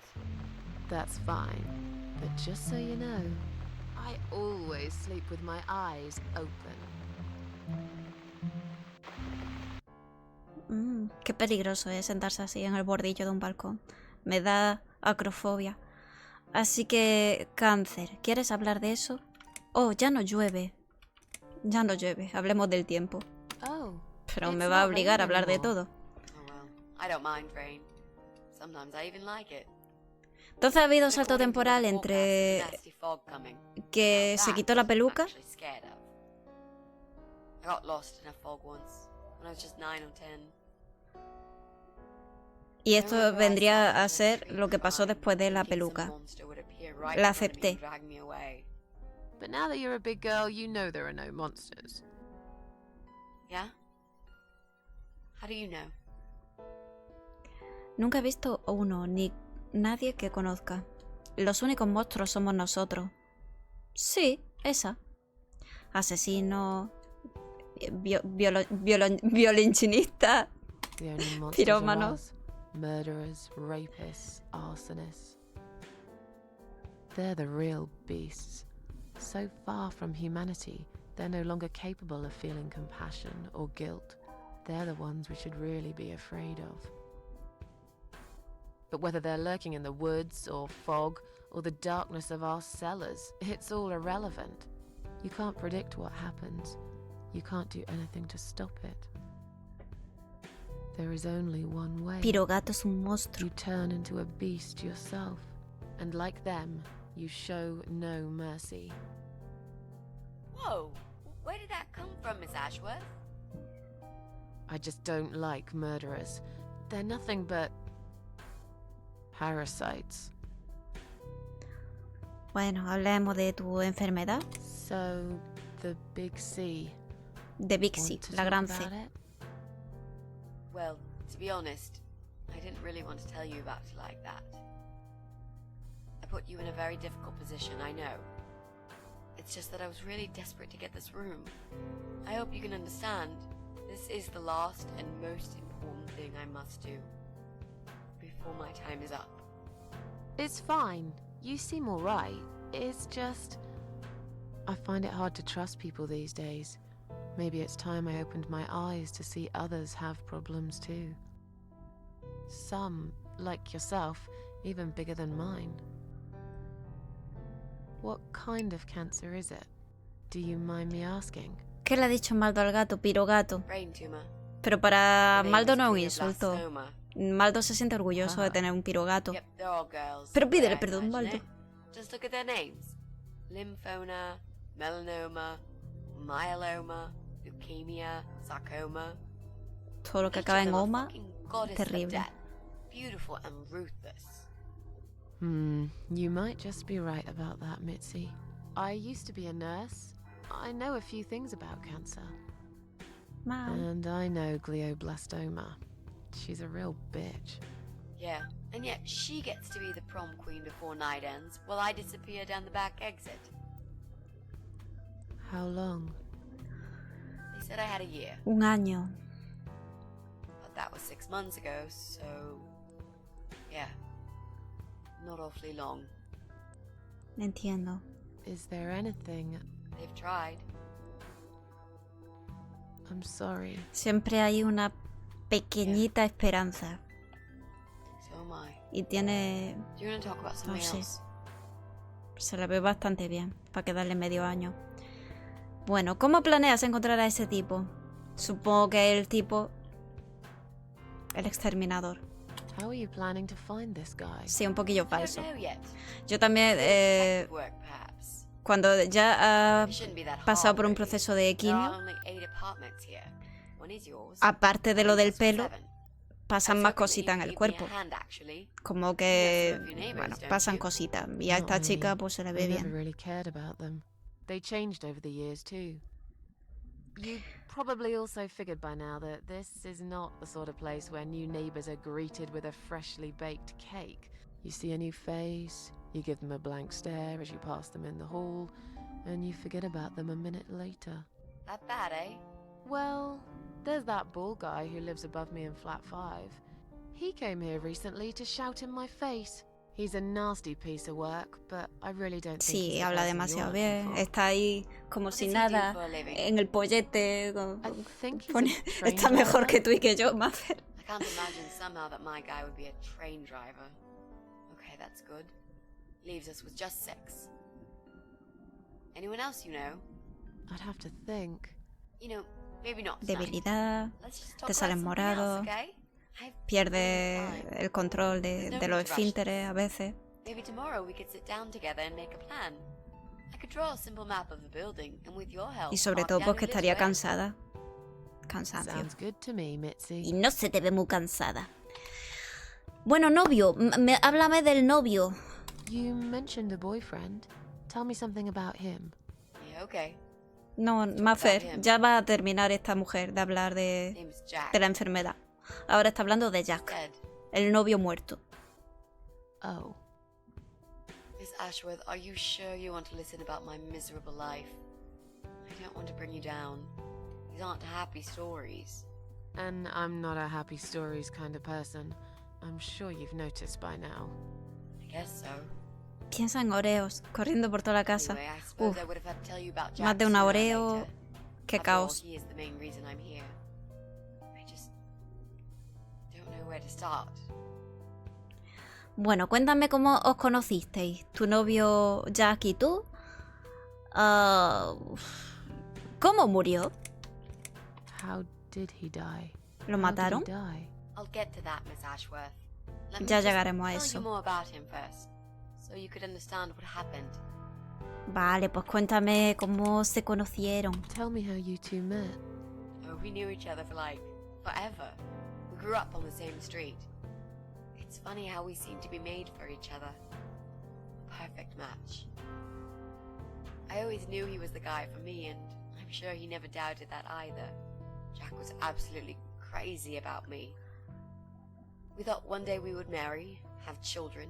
That's fine. But just so you know, I always sleep with my eyes open. Qué peligroso es sentarse así en el bordillo de un balcón. Me da acrofobia. Así que, Cáncer, ¿quieres hablar de eso? Oh, ya no llueve. Ya no llueve. Hablemos del tiempo. Oh. Pero it's me va a not obligar a raining hablar de anymore. todo. Oh, well, I don't mind rain. Sometimes I even like it. Entonces ha habido un But salto according to temporal the forecast, entre there's a nasty fog coming. que Now se that quitó la peluca I'm actually scared of. I got lost in a fog once when I was just 9 or 10. y esto vendría a ser lo que pasó después de la peluca. La acepté. But now that you're a big girl, you know there are no monsters. Yeah? How do you know? Nunca he visto uno, ni nadie que conozca. Los únicos monstruos somos nosotros. Sí, esa. Asesino, violinista, The only monsters Pirómano. are us. Murderers, rapists, arsonists. They're the real beasts. So far from humanity, they're no longer capable of feeling compassion or guilt. They're the ones we should really be afraid of. But whether they're lurking in the woods or fog or the darkness of our cellars, it's all irrelevant. You can't predict what happens. You can't do anything to stop it. There is only one way. Pirogato es un monstruo. You turn into a beast yourself, and like them, you show no mercy. Whoa! Where did that come from, Miss Ashworth? I just don't like murderers. They're nothing but parasites. Bueno, hablemos de tu enfermedad. So, the big C. De Vixie, Want to la talk gran C. about it? Well, to be honest, I didn't really want to tell you about it like that. I put you in a very difficult position, I know. It's just that I was really desperate to get this room. I hope you can understand. This is the last and most important thing I must do before my time is up. It's fine. You seem alright. It's just... I find it hard to trust people these days. Maybe it's time I opened my eyes to see others have problems too. Some, like yourself, even bigger than mine. What kind of cancer is it? Do you mind me asking? ¿Qué le ha dicho Maldo al gato? Pirogato. Brain tumor. Pero para The name Maldo is no es un insulto. glioblastoma. Maldo se siente orgulloso de tener un pirogato. Yep, they're all girls. Pero pídele I perdón, imagine Maldo. it. Just look at their names. Lymphoma, melanoma, myeloma, leukemia, sarcoma. Todo lo que Each acaba of en them a oma, fucking goddess of terrible. death. Beautiful and ruthless. You might just be right about that, Mitzy. I used to be a nurse. I know a few things about cancer. Mau. And I know glioblastoma. She's a real bitch. Yeah, and yet she gets to be the prom queen before night ends, while I disappear down the back exit. How long? They said I had a year, Un año. but that was 6 months ago, so... yeah. Not awfully long. Entiendo. Is there anything... They've tried. I'm sorry. Siempre hay una pequeñita esperanza. So am I. Y tiene... Do you want to talk about something sé. else? Se la ve bastante bien, para quedarle medio año. Bueno, ¿cómo planeas encontrar a ese tipo? Supongo que el tipo... El exterminador. How are you planning to find this guy? Sí, un poquillo I don't falso. know yet. Yo también, Detective work, perhaps. cuando ya ha It shouldn't be that pasado hard, por un really. proceso de There quimio, are only 8 apartments here. One is yours. aparte de lo del Others are pelo, 7. pasan I was más hoping that cositas you en el could give me cuerpo. a hand, actually. Como que, Yes, some of your neighbors, bueno, don't pasan you? cositas. Y a Not esta chica really. pues se le ve I never bien. really cared about them. They changed over the years too. You probably also figured by now that this is not the sort of place where new neighbors are greeted with a freshly baked cake. You see a new face, you give them a blank stare as you pass them in the hall, and you forget about them a minute later. That bad, eh? Well, there's that bald guy who lives above me in flat 5. He came here recently to shout in my face. He's a nasty piece of work, but I really don't think he's Sí, the habla person demasiado you're looking bien. for. Está ahí como What si does he do nada, for a living? en el pollete. I think he's Pone- a train está mejor driver. que tú y que yo, Maffer. I can't imagine somehow that my guy would be a train driver. Okay, that's good. Leaves us with just 6. Anyone else you know? I'd have to think. You know, maybe not tonight. Debilidad, Let's just te talk about sales something morado, else, okay? I've pierde plenty of time. el control de los esfínteres a veces. Maybe tomorrow we could sit down together and make a plan. I could draw a simple map of the building, and with your help, Y sobre mark todo down pues who que lives estaría where. cansada. Cansancio. Sounds good to me, Y Mitzy. no se te ve muy cansada. Bueno, novio. Háblame del novio. You mentioned a boyfriend. Tell me something about him. Yeah, okay. No, Maffer, ya va a terminar esta mujer de hablar His name's Jack. de la enfermedad. Ahora está hablando de Jack, Dead. el novio muerto. Oh. Miss Ashworth, are you sure you want to listen about my miserable life? I don't want to bring you down. These aren't happy stories. And I'm not a happy stories kind of person. I'm sure you've noticed by now. I guess so. Piensa en Oreos, corriendo por toda la casa. Anyway, I suppose Uf, I would have had to tell you about Jack más de una sooner or Oreo. later. Qué After all, caos. he is the main reason I'm here. I just don't know where to start. Bueno, cuéntame cómo os conocisteis. Tu novio Jack y tú. ¿Cómo murió? How did he die? ¿Lo How did he mataron? die? I'll get to that, Miss Ashworth. Let me Ya just llegaremos a tell eso. you more about him first, so you could understand what happened. Vale, pues cuéntame cómo se conocieron. Tell me how you two met. Oh, we knew each other for like forever. We grew up on the same street. It's funny how we seem to be made for each other. A perfect match. I always knew he was the guy for me, and I'm sure he never doubted that either. Jack was absolutely crazy about me. We thought one day we would marry, have children,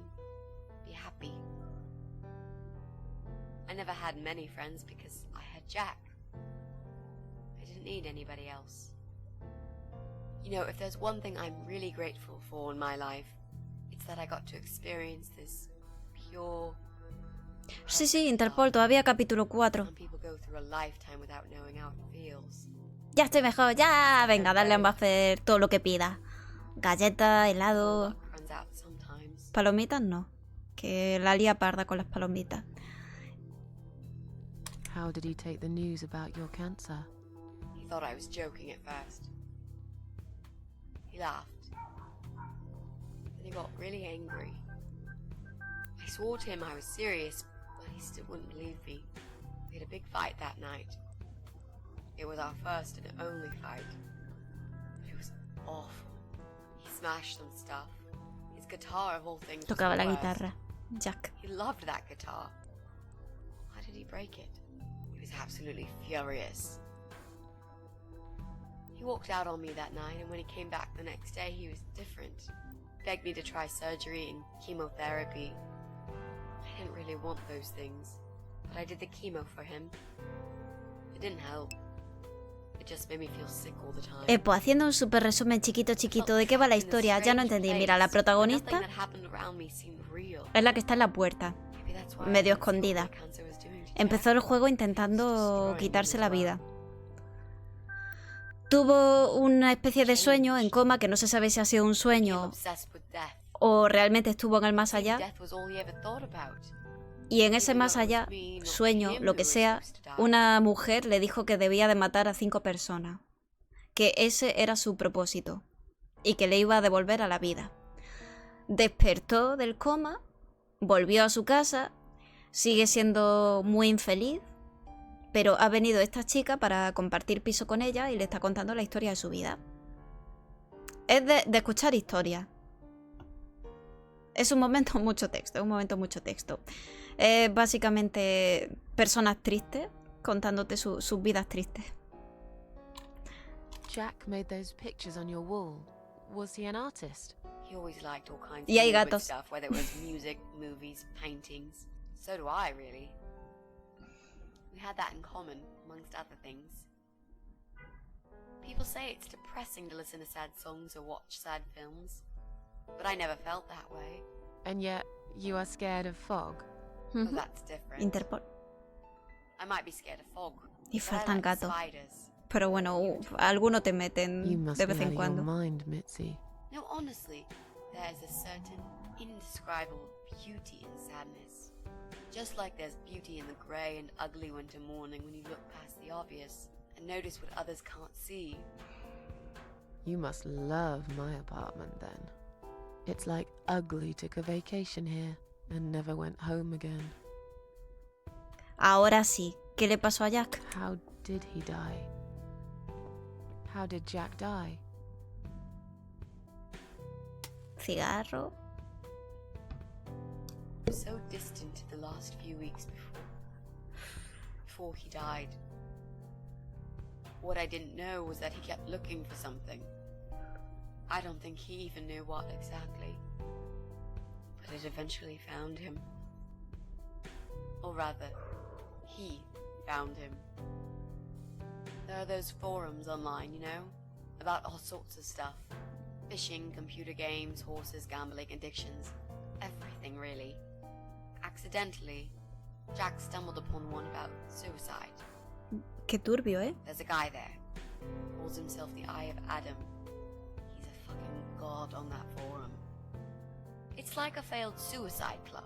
be happy. I never had many friends because I had Jack. I didn't need anybody else. You know, if there's one thing I'm really grateful for in my life, it's that I got to experience this pure... Sí, sí, Interpol, todavía capítulo 4. Some people go through a lifetime without knowing how it feels. Ya estoy mejor, ya. Venga, darle a Maffer todo lo que pida. Galleta, helado. Luck runs out sometimes. Palomitas no. Que la lía parda con las palomitas. How did he take the news about your cancer? He thought I was joking at first. He laughed. Then he got really angry. I swore to him I was serious, but he still wouldn't believe me. We had a big fight that night. It was our first and only fight. It was awful. He smashed some stuff. His guitar of all things was Tocaba the la worst. guitarra. Jack. He loved that guitar. Why did he break it? He was absolutely furious. He walked out on me that night, and when he came back the next day, he was different. Begged me to try surgery and chemotherapy. I didn't really want those things, but I did the chemo for him. It didn't help. It just made me feel sick all the time. Pues haciendo un super resumen chiquito de qué va la historia, ya no entendí. Mira, la protagonista es la que está en la puerta, medio escondida. Empezó el juego intentando quitarse la vida. Tuvo una especie de sueño en coma que no se sabe si ha sido un sueño o realmente estuvo en el más allá. Y en ese más allá, sueño, lo que sea, una mujer le dijo que debía de matar a 5 personas. Que ese era su propósito. Y que le iba a devolver a la vida. Despertó del coma, volvió a su casa, sigue siendo muy infeliz, pero ha venido esta chica para compartir piso con ella y le está contando la historia de su vida. Es de escuchar historia. Es un momento mucho texto, Es básicamente personas tristes contándote sus vidas tristes. Jack made those pictures on your wall. Was he an artist? He always liked all kinds Y hay of morbid gatos. stuff, whether it was music, movies, paintings. So do I, really. We had that in common, amongst other things. People say it's depressing to listen to sad songs or watch sad films, but I never felt that way. And yet, you are scared of fog? Oh, that's different. Interpol. I might be scared of fog, Y but I faltan like gatos. spiders. Pero bueno, alguno te You meten must de be vez out en of cuando. your mind, Mitzy. No, honestly, there's a certain indescribable beauty in sadness. Just like there's beauty in the grey and ugly winter morning when you look past the obvious and notice what others can't see. You must love my apartment then. It's like Ugly took a vacation here and never went home again. Ahora sí, ¿qué le pasó a Jack? How did he die? How did Jack die? Cigarro. So distant in the last few weeks before he died. What I didn't know was that he kept looking for something. I don't think he even knew what exactly. But it eventually found him. Or rather, he found him. There are those forums online, you know, about all sorts of stuff. Fishing, computer games, horses, gambling, addictions. Everything, really. Accidentally, Jack stumbled upon one about suicide. Qué turbio, ¿eh? There's a guy there. Calls himself the Eye of Adam. He's a fucking god on that forum. It's like a failed suicide club.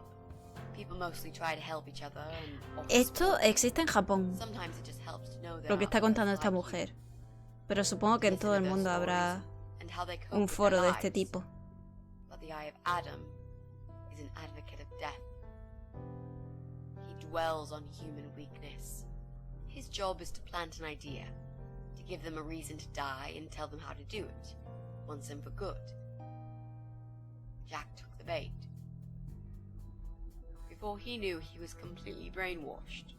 People mostly try to help each other and offer Esto support. existe en Japón, Sometimes it just helps to know there lo que are está others contando esta like you. mujer. Pero supongo que en Listen todo to el their mundo stories habrá and how they cope un with their foro de este lives. tipo. But the Eye of Adam is an advocate of death. He dwells on human weakness. His job is to plant an idea, to give them a reason to die and tell them how to do it, once and for good. Jack took the bait. Before he knew, he was completely brainwashed.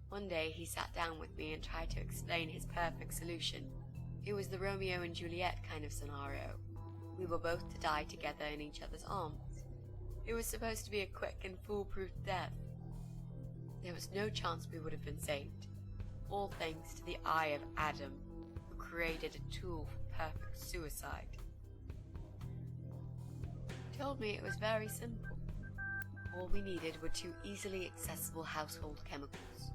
One day he sat down with me and tried to explain his perfect solution. It was the Romeo and Juliet kind of scenario. We were both to die together in each other's arms. It was supposed to be a quick and foolproof death. There was no chance we would have been saved. All thanks to the Eye of Adam, who created a tool for perfect suicide. He told me it was very simple. All we needed were 2 easily accessible household chemicals,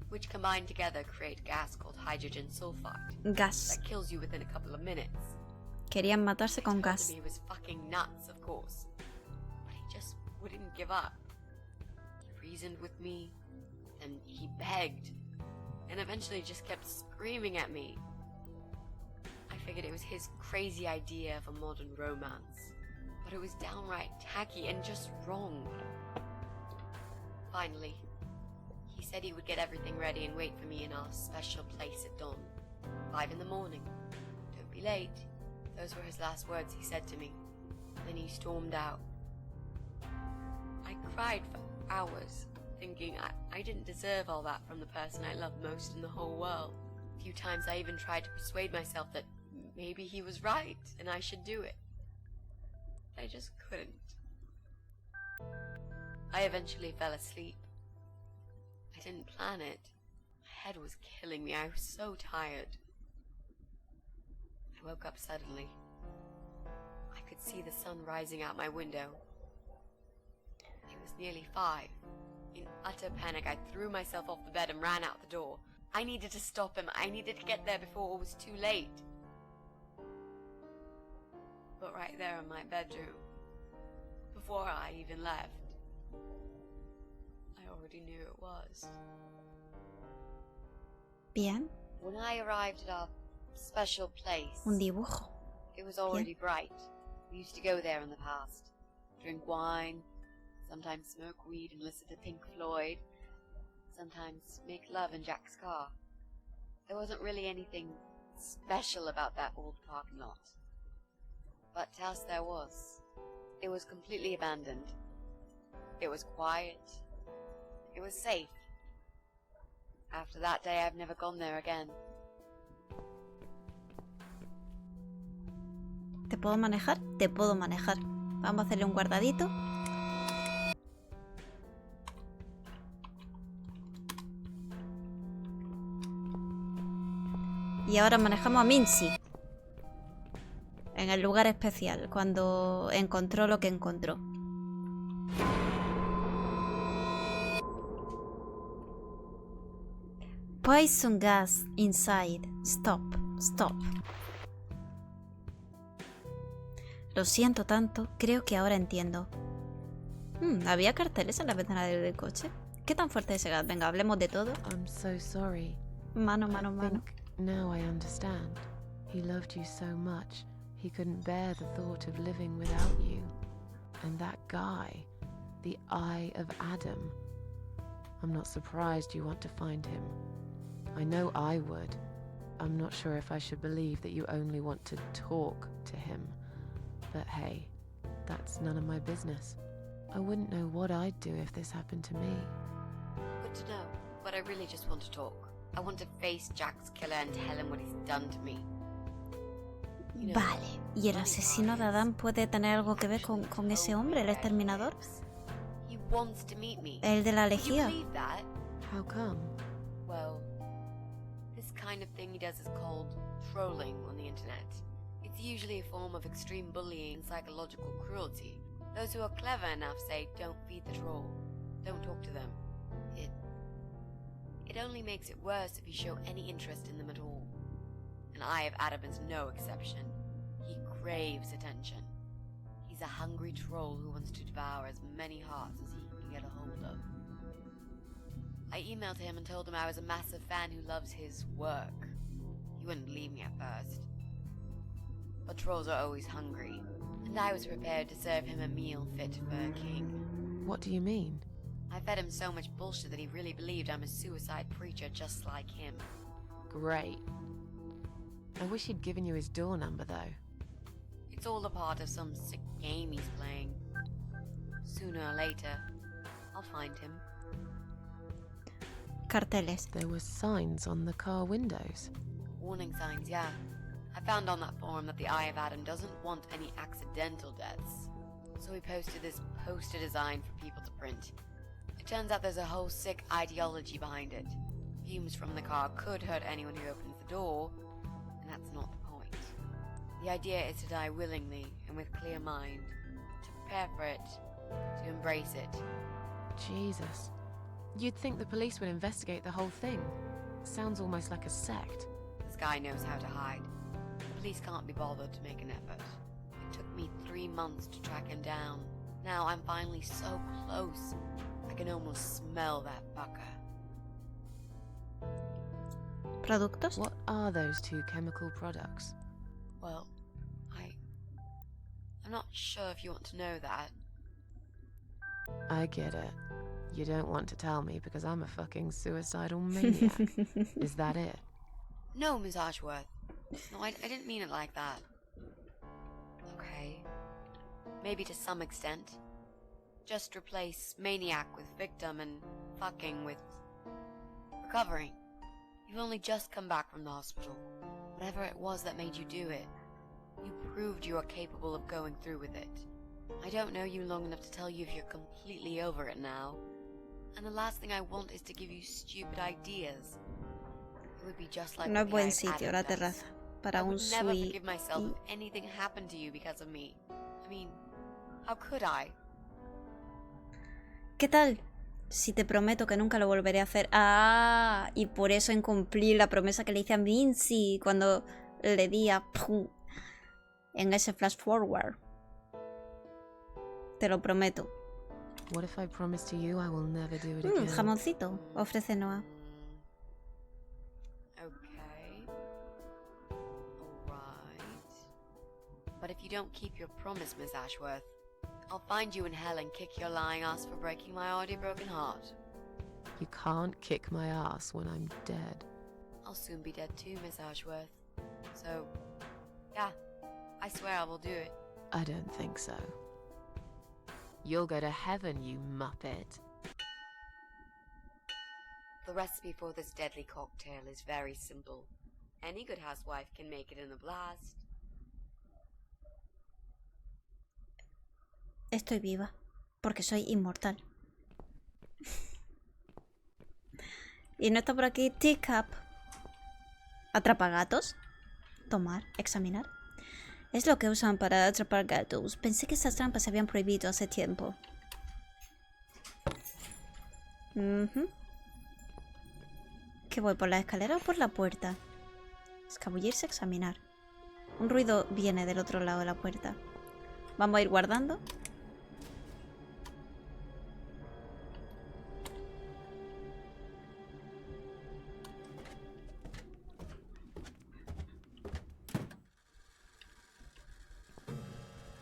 which combined together create a gas called hydrogen sulfide Gas. that kills you within a couple of minutes. Que Querían matarse I con told gas. him he was fucking nuts, of course. But he just wouldn't give up. He reasoned with me, and he begged, and eventually just kept screaming at me. I figured it was his crazy idea of a modern romance, but it was downright tacky and just wrong. Finally, he said he would get everything ready and wait for me in our special place at dawn. 5 in the morning. Don't be late. Those were his last words he said to me. Then he stormed out. I cried for hours, thinking I didn't deserve all that from the person I loved most in the whole world. A few times I even tried to persuade myself that maybe he was right and I should do it. But I just couldn't. I eventually fell asleep. I didn't plan it. My head was killing me. I was so tired. I woke up suddenly. I could see the sun rising out my window. It was nearly 5. In utter panic, I threw myself off the bed and ran out the door. I needed to stop him. I needed to get there before it was too late. But right there in my bedroom, before I even left, I already knew it was. Bien. When I arrived at our special place, Un dibujo. it was already bright. We used to go there in the past, drink wine, sometimes smoke weed and listen to Pink Floyd, sometimes make love in Jack's car. There wasn't really anything special about that old parking lot. But to us there was. It was completely abandoned. It was quiet. It was safe. After that day, I've never gone there again. ¿Te puedo manejar? Te puedo manejar. Vamos a hacerle un guardadito. Y ahora manejamos a Mitzy. En el lugar especial, cuando encontró lo que encontró. Poison gas inside. Stop, stop. Lo siento tanto, creo que ahora entiendo. ¿Había carteles en la ventana del coche? ¿Qué tan fuerte es ese gas? Venga, hablemos de todo. I'm so sorry. Mano, mano, I mano. think now I understand. He loved you so much, he couldn't bear the thought of living without you. And that guy, the Eye of Adam. I'm not surprised you want to find him. I know I would. I'm not sure if I should believe that you only want to talk to him. But hey, that's none of my business. I wouldn't know what I'd do if this happened to me. Good to know, but I really just want to talk. I want to face Jack's killer and tell him what he's done to me. You know, Vale. ¿Y el asesino de Adán puede tener algo que ver con ese hombre, el exterminador? He wants to meet me. El de la Can you lejía. believe that? How come? Well, this kind of thing he does is called trolling on the internet. It's usually a form of extreme bullying and psychological cruelty. Those who are clever enough say, don't feed the troll. Don't talk to them. It only makes it worse if you show any interest in them at all. And Eye of Adam is no exception. He craves attention. He's a hungry troll who wants to devour as many hearts as he can get a hold of. I emailed him and told him I was a massive fan who loves his work. He wouldn't believe me at first. But trolls are always hungry, and I was prepared to serve him a meal fit for a king. What do you mean? I fed him so much bullshit that he really believed I'm a suicide preacher just like him. Great. I wish he'd given you his door number, though. It's all a part of some sick game he's playing. Sooner or later, I'll find him. Carteles. There were signs on the car windows. Warning signs, yeah. I found on that forum that the Eye of Adam doesn't want any accidental deaths. So he posted this poster design for people to print. It turns out there's a whole sick ideology behind it. Fumes from the car could hurt anyone who opens the door, and that's not the point. The idea is to die willingly and with clear mind, to prepare for it, to embrace it. Jesus. You'd think the police would investigate the whole thing. Sounds almost like a sect. This guy knows how to hide. police can't be bothered to make an effort. It took me 3 months to track him down. Now I'm finally so close. I can almost smell that fucker. ¿Productos? What are those 2 chemical products? Well, I'm not sure if you want to know that. I get it. You don't want to tell me because I'm a fucking suicidal maniac. Is that it? No, Miss Ashworth. No, I didn't mean it like that. Okay. Maybe to some extent. Just replace maniac with victim and fucking with recovering. You've only just come back from the hospital. Whatever it was that made you do it, you proved you are capable of going through with it. I don't know you long enough to tell you if you're completely over it now. And the last thing I want is to give you stupid ideas. It would be just like No es what the buen guy at sitio Adam la does. terraza para I un would never sui. forgive myself if anything happened to you because of me. I mean, how could I? ¿Qué tal? Si te prometo que nunca lo volveré a hacer. Ah, y por eso incumplí la promesa que le hice a Mitzy cuando le di a ¡pum! En ese flash forward. Te lo prometo. What if I promise to you I will never do it again? Jamoncito, ofrece Noah. Okay. Alright. But if you don't keep your promise, Miss Ashworth, I'll find you in hell and kick your lying ass for breaking my already broken heart. You can't kick my ass when I'm dead. I'll soon be dead too, Miss Ashworth. So, yeah, I swear I will do it. I don't think so. You'll go to heaven, you muppet. The recipe for this deadly cocktail is very simple. Any good housewife can make it in a blast. Estoy viva, porque soy inmortal. Y no está por aquí Teacup. Atrapa gatos. Tomar, examinar. Es lo que usan para atrapar gatos. Pensé que esas trampas se habían prohibido hace tiempo. ¿Qué voy, por la escalera o por la puerta? Escabullirse, examinar. Un ruido viene del otro lado de la puerta. Vamos a ir guardando.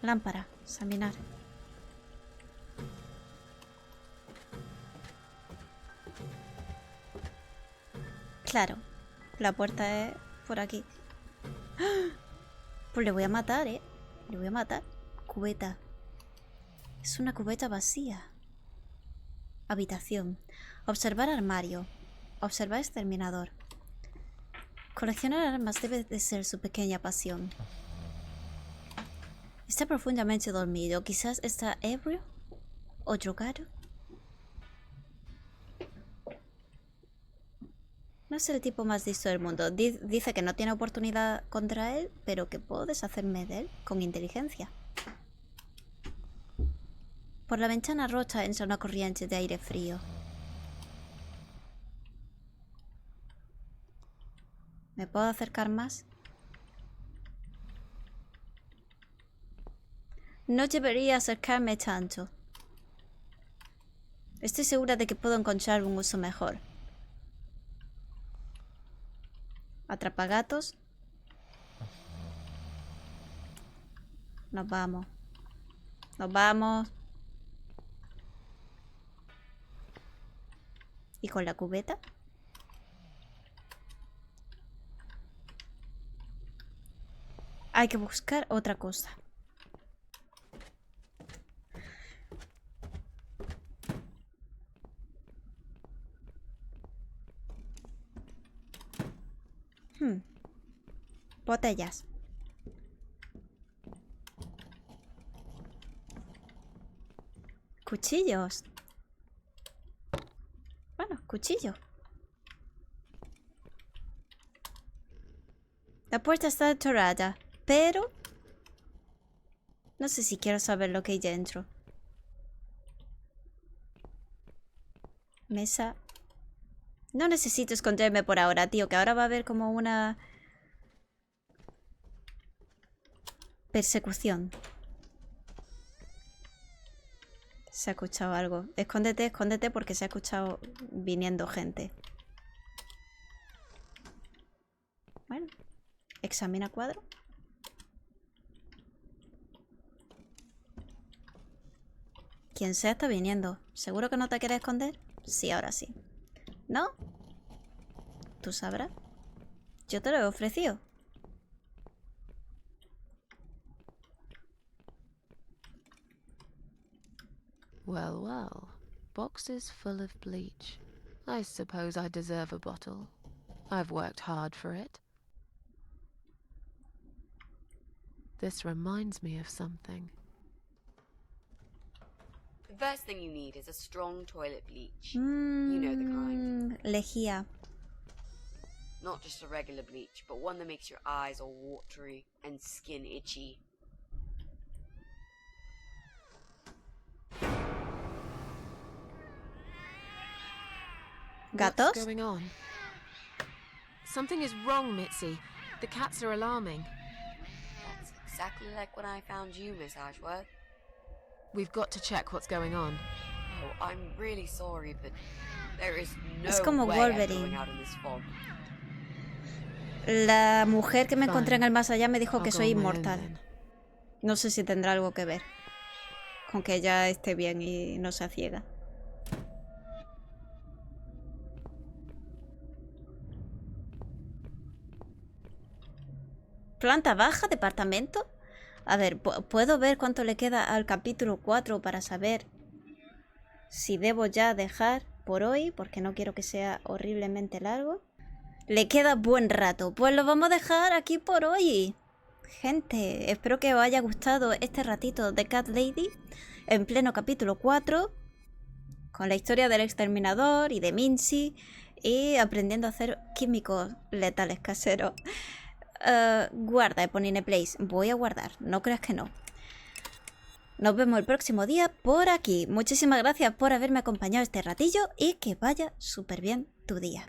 Lámpara, examinar. Claro, la puerta es por aquí. ¡Ah! Pues le voy a matar, ¿eh? Le voy a matar. Cubeta. Es una cubeta vacía. Habitación. Observar armario. Observar exterminador. Coleccionar armas debe de ser su pequeña pasión. Está profundamente dormido. Quizás está ebrio o drogado. No es el tipo más listo del mundo. Dice que no tiene oportunidad contra él, pero que puedo deshacerme de él con inteligencia. Por la ventana rota entra una corriente de aire frío. ¿Me puedo acercar más? No debería acercarme tanto. Estoy segura de que puedo encontrar un uso mejor. Atrapagatos. Nos vamos. Nos vamos. ¿Y con la cubeta? Hay que buscar otra cosa. Botellas. Cuchillos. Bueno, cuchillo. La puerta está atorada, pero no sé si quiero saber lo que hay dentro. Mesa. No necesito esconderme por ahora, tío, que ahora va a haber como una... Persecución. Se ha escuchado algo. Escóndete, escóndete porque se ha escuchado viniendo gente. Bueno. Examina cuadro. Quien sea está viniendo. ¿Seguro que no te quieres esconder? Sí, ahora sí. ¿No? ¿Tú sabrás? Yo te lo he ofrecido. Well, well. Boxes full of bleach. I suppose I deserve a bottle. I've worked hard for it. This reminds me of something. The first thing you need is a strong toilet bleach. You know the kind. Lejía. Not just a regular bleach, but one that makes your eyes all watery and skin itchy. ¿Gatos? What's going on? Something is wrong, Mitzy. The cats are alarming. That's exactly like when I found you, Miss Ashworth. We've got to check what's going on. Oh, I'm really sorry, but there is Es no como way I'm Wolverine. going out in this fog. La mujer que me encontré en el más allá me dijo que I'll go soy on my own inmortal. then. No sé si tendrá algo que ver con que ella esté bien y no sea ciega. Planta baja, departamento. A ver, ¿puedo ver cuánto le queda al capítulo 4 para saber si debo ya dejar por hoy? Porque no quiero que sea horriblemente largo. Le queda buen rato. Pues lo vamos a dejar aquí por hoy. Gente, espero que os haya gustado este ratito de Cat Lady en pleno capítulo 4 con la historia del exterminador y de Mitzy y aprendiendo a hacer químicos letales caseros. Guarda, Eponineplays. Voy a guardar, no creas que no. Nos vemos el próximo día por aquí. Muchísimas gracias por haberme acompañado este ratillo y que vaya súper bien tu día.